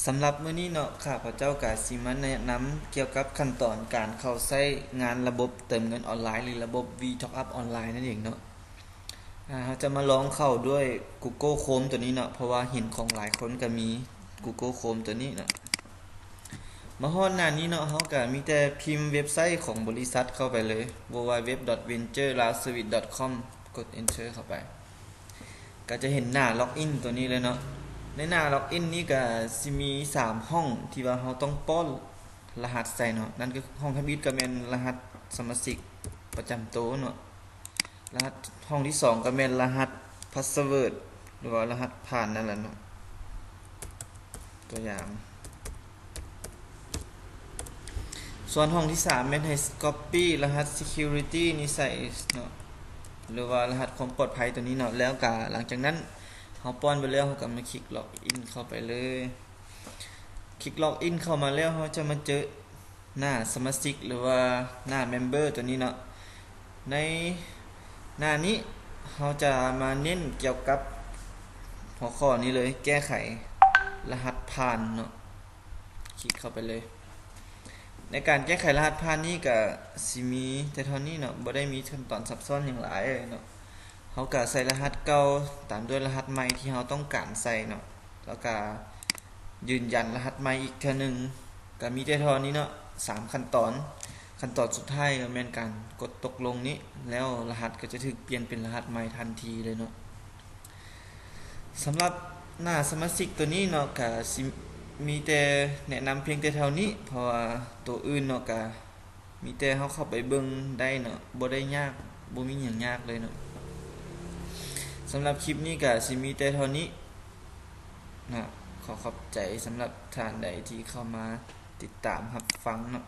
สำหรับมื้อนี้เนาะข้าพเจ้าก็สิมาแนะนำเกี่ยวกับขั้นตอนการเข้าใช้งานระบบเติมเงินออนไลน์หรือระบบ VTalkUp ออนไลน์นั่นเองเนาะเราจะมาลองเข้าด้วย Google Chrome ตัวนี้เนาะเพราะว่าเห็นของหลายคนก็มี Google Chrome ตัวนี้เนาะมาฮอดหน้านี้เนาะเฮาก็มีแต่พิมพ์เว็บไซต์ของบริษัทเข้าไปเลย www.venturelavservice.com กด enter เข้าไปก็จะเห็นหน้าล็อกอินตัวนี้เลยเนาะในหน้าล็อกอินนี้ก็สิมี3ห้องที่ว่าเราต้องป้อนรหัสใส่เนาะนั่นก็ห้องทำอิฐก็แม่นรหัสสมาชิกประจำตัวเนาะรหัสห้องที่2ก็แม่นรหัสพาสเวิร์ดหรือว่ารหัสผ่านนั่นแหละเนาะตัวอย่างส่วนห้องที่3แม่นให้ copy รหัส security นี่ใส่เนาะหรือว่ารหัสความปลอดภัยตัวนี้เนาะแล้วก็หลังจากนั้นเราป้อนไปแล้วเราก็มาคลิกล็อกอินเข้าไปเลยคลิกล็อกอินเข้ามาแล้วเราจะมาเจอหน้าสมาชิกหรือว่าหน้าเมมเบอร์ตัวนี้เนาะในหน้านี้เราจะมาเน้นเกี่ยวกับหัวข้อนี้เลยแก้ไขรหัสผ่านเนาะคลิกเข้าไปเลยในการแก้ไขรหัสผ่านนี้ก็สิมีแต่เท่านี้เนาะบ่ได้มีขั้นตอนซับซ้อนอย่างหลายเนาะเราก็ใส่รหัสเก่าตามด้วยรหัสใหม่ที่เราต้องการใส่เนาะแล้วก็ยืนยันรหัสใหม่อีกเทื่อนึงก็มีแต่เท่านี้เนาะ3ขั้นตอนสุดท้ายก็แม่นการกดตกลงนี้แล้วรหัสก็จะถูกเปลี่ยนเป็นรหัสใหม่ทันทีเลยเนาะสำหรับหน้าสมาชิกตัวนี้เนาะก็สิมีแต่แนะนำเพียงแต่เท่านี้เพราะว่าตัวอื่นเนาะก็มีแต่เฮาเข้าไปเบิ่งได้เนาะบ่ได้ยากบ่มีหยังยากเลยเนาะสำหรับคลิปนี้ก็สิมีแต่เท่านี้นะขอขอบใจสำหรับท่านใดที่เข้ามาติดตามรับฟังเนาะ